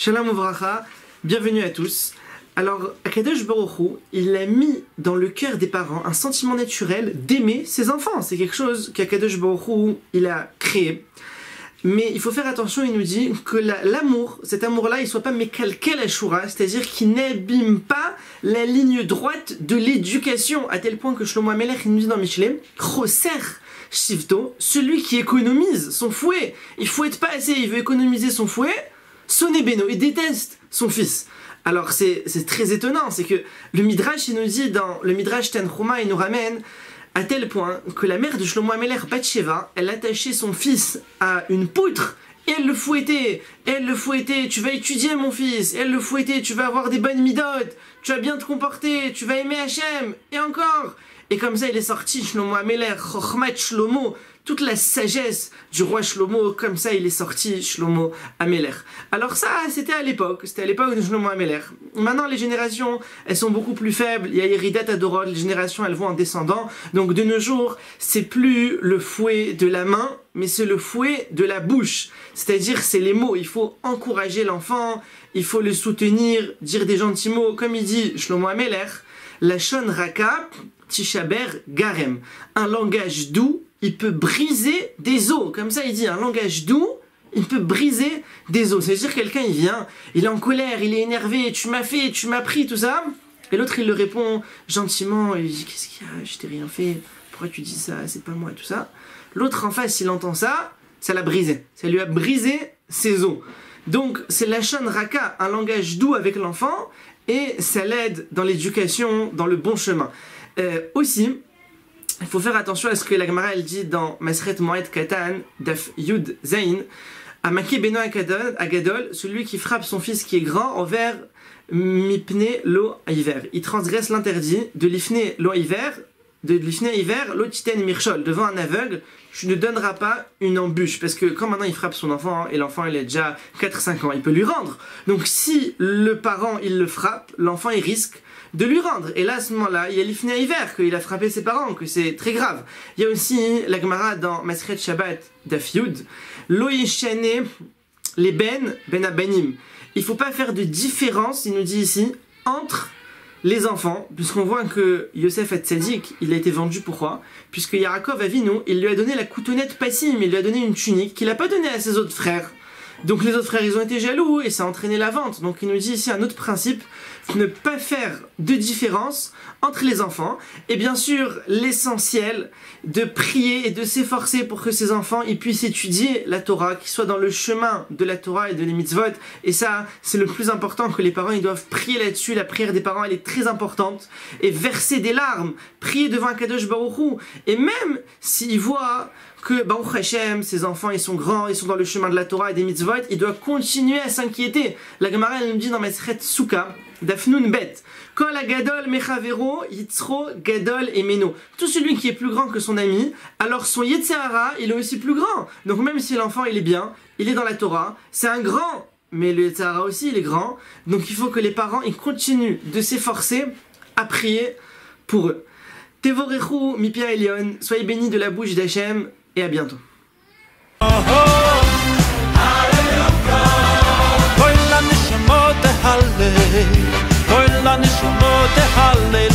Shalom Uvracha, bienvenue à tous. Alors, Akadosh Baruch Hu, il a mis dans le cœur des parents un sentiment naturel d'aimer ses enfants. C'est quelque chose qu'Akadosh Baruch Hu, il a créé. Mais il faut faire attention, il nous dit que l'amour, cet amour-là, il soit pas mekalkel ashura, c'est-à-dire qu'il n'abîme pas la ligne droite de l'éducation, à tel point que Shlomo HaMelech, il nous dit dans Michelet, choser shivto, celui qui économise son fouet, il fouette pas assez, il veut économiser son fouet, soné beno, il déteste son fils. Alors c'est très étonnant, c'est que le Midrash, il nous dit dans le Midrash Tanchuma, il nous ramène à tel point que la mère de Shlomo HaMelech, Bathsheba, elle attachait son fils à une poutre et elle le fouettait, tu vas étudier mon fils, elle le fouettait, tu vas avoir des bonnes midotes, tu vas bien te comporter, tu vas aimer Hachem, et encore. Et comme ça il est sorti Shlomo HaMelech, Chochmat Shlomo, toute la sagesse du roi Shlomo, comme ça il est sorti Shlomo HaMelech. Alors ça, c'était à l'époque de Shlomo HaMelech. Maintenant les générations, elles sont beaucoup plus faibles, il y a Yeridat Adorot, les générations elles vont en descendant, donc de nos jours, c'est plus le fouet de la main, mais c'est le fouet de la bouche. C'est-à-dire, c'est les mots, il faut encourager l'enfant, il faut le soutenir, dire des gentils mots, comme il dit Shlomo HaMelech, Lashon Raka, Tishaber Garem, un langage doux, il peut briser des os. Comme ça, il dit, un langage doux, il peut briser des os. C'est-à-dire, quelqu'un, il vient, il est en colère, il est énervé, tu m'as fait, tu m'as pris, tout ça. Et l'autre, il le répond gentiment, il dit, qu'est-ce qu'il y a, je t'ai rien fait, pourquoi tu dis ça, c'est pas moi, tout ça. L'autre, en face, il entend ça, ça l'a brisé. Ça lui a brisé ses os. Donc, c'est Lashon Raka, un langage doux avec l'enfant, et ça l'aide dans l'éducation, dans le bon chemin. Aussi, il faut faire attention à ce que la Gemara elle dit dans Masret Moed Katan, Daf Yud Zain, Amake Beno Agadol, celui qui frappe son fils qui est grand envers Mipne Lo Hiver. Il transgresse l'interdit de l'Ifne Lo Hiver, de l'Ifne Hiver, Lo Titen Mirchol, devant un aveugle, tu ne donneras pas une embûche, parce que quand maintenant il frappe son enfant, et l'enfant il a déjà 4-5 ans, il peut lui rendre. Donc si le parent il le frappe, l'enfant il risque de lui rendre. Et là, à ce moment-là, il y a l'Ifne Hiver, qu'il a frappé ses parents, que c'est très grave. Il y a aussi la Gemara dans Masret Shabbat Daf Yud, Lo Yeshane les Ben Abanim. Il ne faut pas faire de différence, il nous dit ici, entre les enfants, puisqu'on voit que Yosef Hatzadik, il a été vendu, pourquoi? Puisque Yaakov Avinu, il lui a donné la coutonnette Passim, il lui a donné une tunique qu'il n'a pas donnée à ses autres frères. Donc les autres frères, ils ont été jaloux et ça a entraîné la vente. Donc il nous dit ici un autre principe, ne pas faire de différence entre les enfants. Et bien sûr, l'essentiel de prier et de s'efforcer pour que ces enfants ils puissent étudier la Torah, qu'ils soient dans le chemin de la Torah et de les mitzvot. Et ça, c'est le plus important, que les parents ils doivent prier là-dessus. La prière des parents, elle est très importante. Et verser des larmes, prier devant Akadosh Baruch Hu. Et même s'ils voient que Baruch Hashem, ses enfants ils sont grands, ils sont dans le chemin de la Torah et des mitzvot, ils doivent continuer à s'inquiéter. La Gemara elle nous dit dans Masret Souka, Dafnun Bet, Kol Gadol Mechavero, Yitzro Gadol et Meno. Tout celui qui est plus grand que son ami, alors son Yetzirah, il est aussi plus grand. Donc même si l'enfant il est bien, il est dans la Torah, c'est un grand, mais le Yetzirah aussi il est grand. Donc il faut que les parents ils continuent de s'efforcer à prier pour eux. Tevorechu Mipia Elion, soyez bénis de la bouche d'Hachem, et à bientôt. כל הנשמות תהלל, כל הנשמות תהלל,